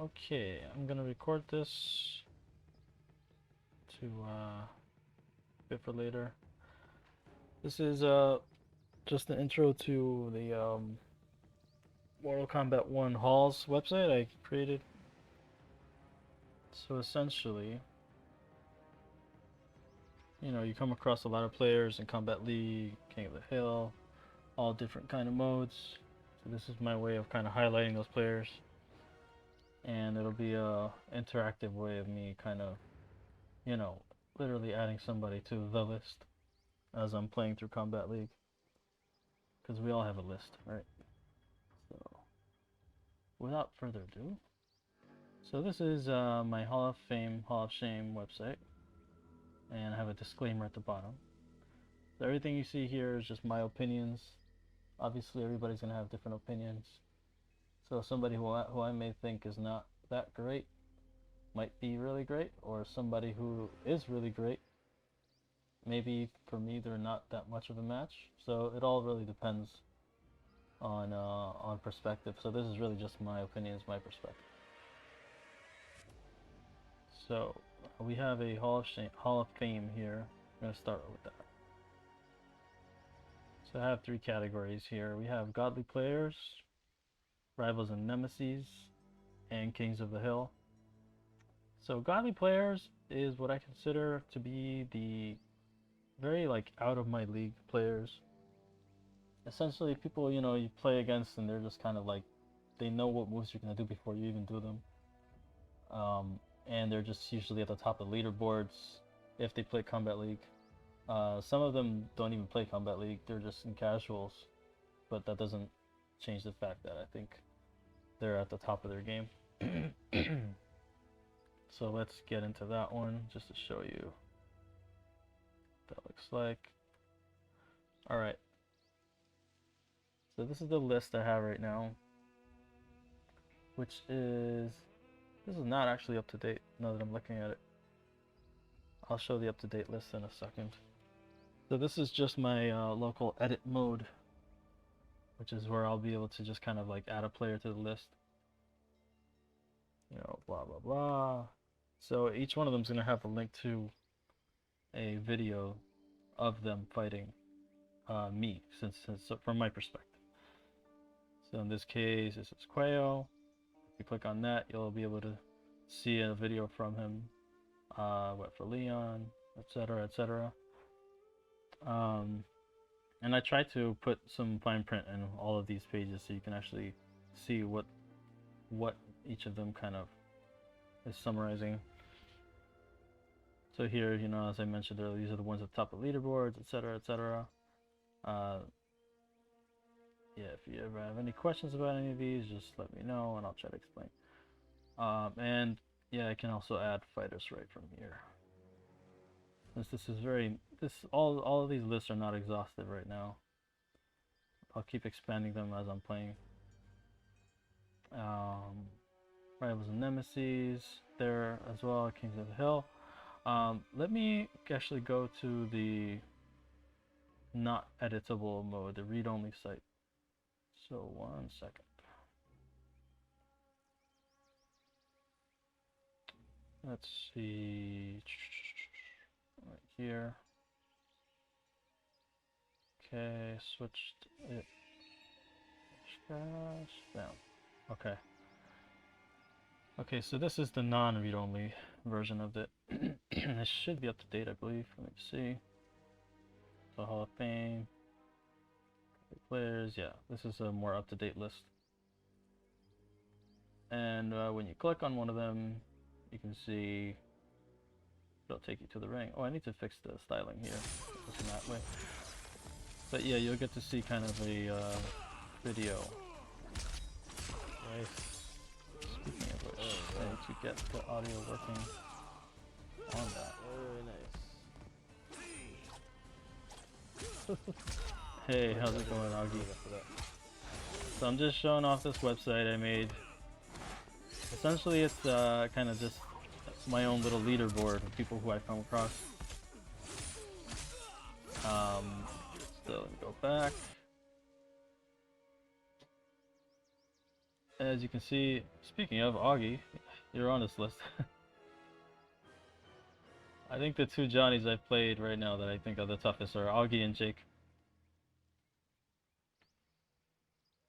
Okay, I'm gonna record this to bit for later. This is just an intro to the Mortal Kombat 1 Halls website I created. So essentially, you know, you come across a lot of players in Combat League, King of the Hill, all different kind of modes. So this is my way of kind of highlighting those players, and it'll be a interactive way of me kind of, you know, literally adding somebody to the list as I'm playing through Combat League, because we all have a list, right? So without further ado, so this is my Hall of Fame, Hall of Shame website, and I have a disclaimer at the bottom. So everything you see here is just my opinions. Obviously everybody's gonna have different opinions, so somebody who I may think is not that great might be really great, or somebody who is really great, maybe for me they're not that much of a match. So it all really depends on perspective. So this is really just my opinions, my perspective. So we have a Hall of Fame here. I'm gonna start with that. So I have three categories here. We have Godly Players, Rivals and Nemesis, and Kings of the Hill. So Godly Players is what I consider to be the very like out of my league players. Essentially people, you know, you play against and they're just kind of like, they know what moves you're gonna do before you even do them. And they're just usually at the top of leaderboards if they play Combat League. Some of them don't even play Combat League, they're just in casuals, but that doesn't change the fact that I think they're at the top of their game. So let's get into that one just to show you what that looks like. Alright, so this is the list I have right now, which is, this is not actually up to date now that I'm looking at it. I'll show the up-to-date list in a second. So this is just my local edit mode, which is where I'll be able to just kind of like add a player to the list. You know, blah blah blah. So each one of them is going to have a link to a video of them fighting me, since from my perspective. So in this case, this is Quayo. If you click on that, you'll be able to see a video from him. What for Leon, etc., etc. And I try to put some fine print in all of these pages so you can actually see what each of them kind of is summarizing. So here, you know, as I mentioned earlier, these are the ones at the top of leaderboards, etc., etc. Yeah, if you ever have any questions about any of these, just let me know and I'll try to explain. And yeah, I can also add fighters right from here. Since this is all of these lists are not exhaustive right now. I'll keep expanding them as I'm playing. Rivals and Nemesis there as well, Kings of the Hill. Let me actually go to the not editable mode, the read-only site. So 1 second. Let's see, right here. Okay, switched it. Down. Okay. Okay, so this is the non-read-only version of it. This should be up to date, I believe. Let me see. So Hall of Fame, players. Yeah, this is a more up-to-date list. And when you click on one of them, you can see it'll take you to the ring. Oh, I need to fix the styling here. Just in that way. But yeah, you'll get to see kind of a video. Right. Speaking of which, I need to get the audio working on that. Very nice. Hey, how's it going, Augie? So I'm just showing off this website I made. Essentially, it's kind of just my own little leaderboard of people who I come across. So let me go back. As you can see, speaking of Augie, you're on this list. I think the two Johnnies I've played right now that I think are the toughest are Augie and Jake.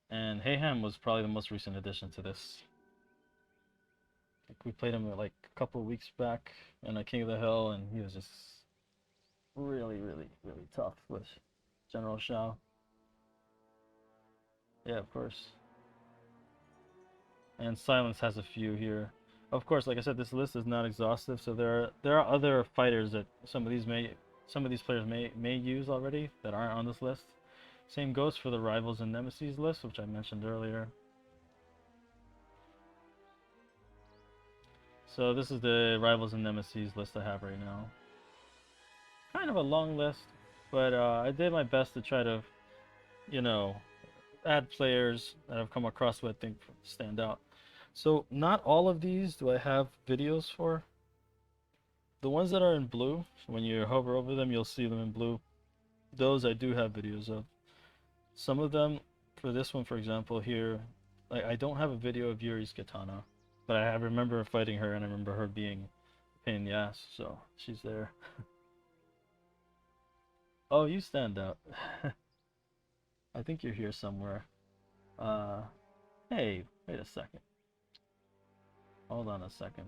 And Hayham was probably the most recent addition to this. I think we played him like a couple of weeks back in a King of the Hill, and he was just really, really, really tough with General Shao. Yeah, of course. And Silence has a few here. Of course, like I said, this list is not exhaustive, so there are other fighters that some of these players may use already that aren't on this list. Same goes for the Rivals and Nemesis list, which I mentioned earlier. So this is the Rivals and Nemesis list I have right now. Kind of a long list, but I did my best to try to, you know, add players that I've come across who I think stand out. So not all of these do I have videos for. The ones that are in blue, when you hover over them, you'll see them in blue. Those I do have videos of. Some of them, for this one, for example, here, I don't have a video of Yuri's katana, but I remember fighting her, and I remember her being a pain in the ass, so she's there. Oh, you stand out. I think you're here somewhere. Hey, wait a second. Hold on a second.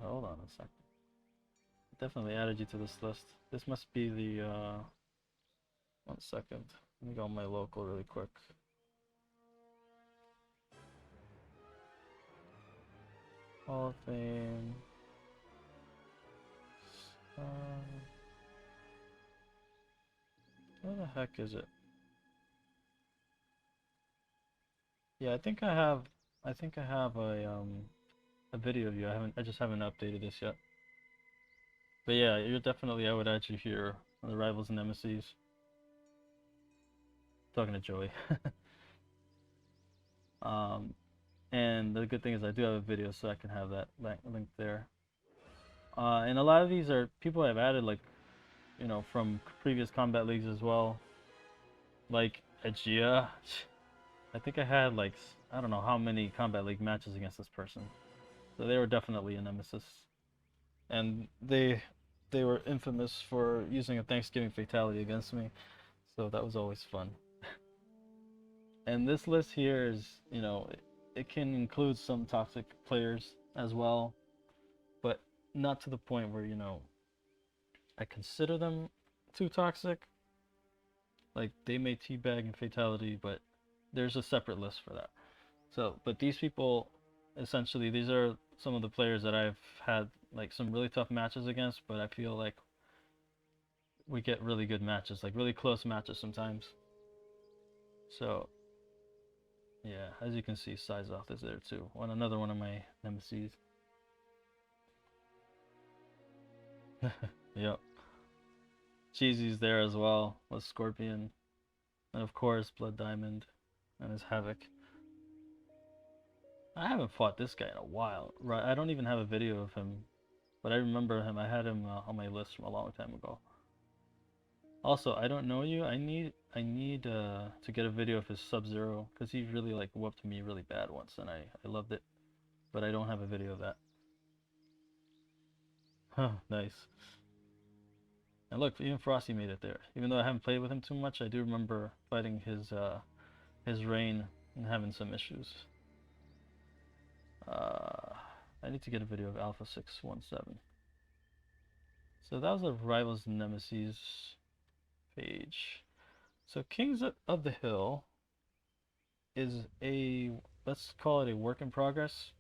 Definitely added you to this list. This must be the, 1 second. Let me go on my local really quick. Hall of Fame. Where the heck is it? Yeah, I think I have a video of you. I just haven't updated this yet. But yeah, you're definitely, I would add you here on the Rivals and Nemesis. Talking to Joey. And the good thing is I do have a video, so I can have that link there. And a lot of these are people I've added, like, you know, from previous combat leagues as well. Like Aegea. I think I had like, I don't know how many combat league matches against this person. So they were definitely a nemesis. And they were infamous for using a Thanksgiving fatality against me. So that was always fun. And this list here is, you know, it can include some toxic players as well, but not to the point where, you know, I consider them too toxic. Like, they may teabag and fatality, but there's a separate list for that. So, but these people, essentially, these are some of the players that I've had like some really tough matches against, but I feel like we get really good matches, like really close matches sometimes. So yeah, as you can see, Sizoth is there too. Another one of my nemesis. Yep. Cheesy's there as well with Scorpion, and of course Blood Diamond and his Havoc. I haven't fought this guy in a while. Right, I don't even have a video of him, but I remember him. I had him on my list from a long time ago. Also, I don't know you. I need to get a video of his Sub-Zero because he really like whooped me really bad once, and I loved it, but I don't have a video of that. Huh, nice. And look, even Frosty made it there. Even though I haven't played with him too much, I do remember fighting his Rain and having some issues. I need to get a video of Alpha 617. So that was the Rivals and Nemesis page. So Kings of the Hill is a, let's call it a work in progress,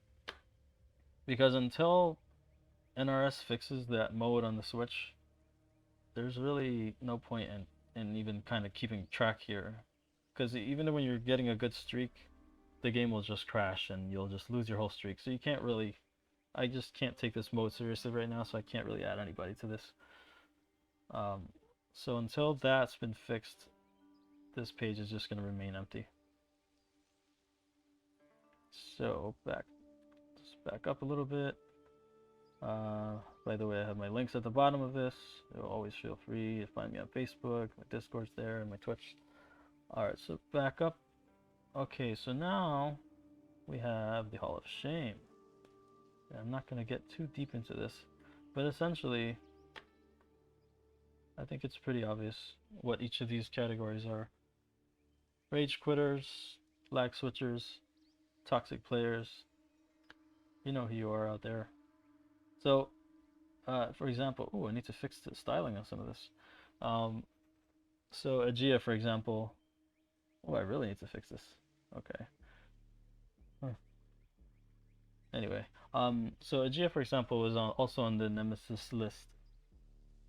because until NRS fixes that mode on the Switch, there's really no point in even kind of keeping track here, because even when you're getting a good streak, the game will just crash and you'll just lose your whole streak. So you can't really, I just can't take this mode seriously right now, so I can't really add anybody to this. So until that's been fixed, this page is just going to remain empty. So just back up a little bit. By the way, I have my links at the bottom of this. You'll always feel free to find me on Facebook, my Discord's there, and my Twitch. Alright, so back up. Okay, so now we have the Hall of Shame. I'm not going to get too deep into this, but essentially, I think it's pretty obvious what each of these categories are. Rage quitters, lag switchers, toxic players. You know who you are out there. So, for example, I need to fix the styling on some of this. So Aegea, for example. I really need to fix this. Okay. Anyway, so Aegea, for example, was also on the Nemesis list,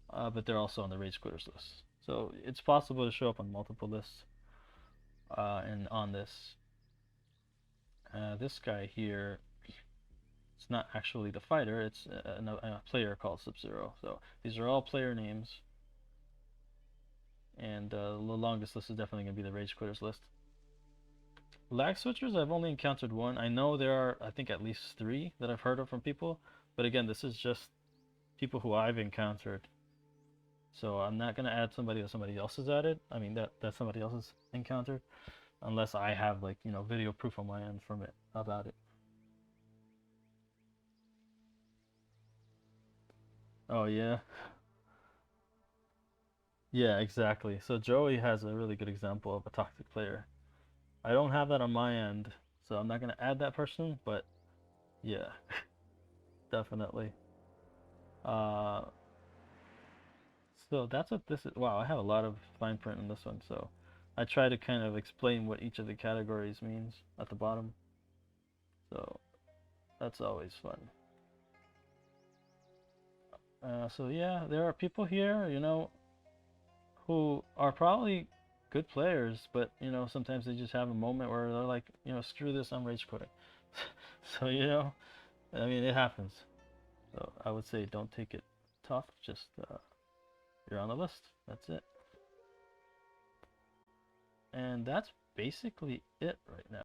but they're also on the Rage Quitters list. So it's possible to show up on multiple lists, and on this. This guy here, it's not actually the fighter, it's a player called Sub-Zero. So these are all player names, and the longest list is definitely going to be the Rage Quitters list. Lag switchers, I've only encountered one. I know there are, I think, at least 3 that I've heard of from people. But again, this is just people who I've encountered. So I'm not going to add somebody that somebody else has added. I mean, that somebody else has encountered. Unless I have, like, video proof on my end from it about it. Oh, yeah. Yeah, exactly. So Joey has a really good example of a toxic player. I don't have that on my end, so I'm not going to add that person, but yeah, definitely. Uh, so that's what this is. Wow, I have a lot of fine print in this one, so I try to kind of explain what each of the categories means at the bottom. So that's always fun. So yeah, there are people here, who are probably good players, but sometimes they just have a moment where they're like, screw this, I'm rage quitting. So I mean, it happens. So I would say don't take it tough, just you're on the list. That's it. And that's basically it right now.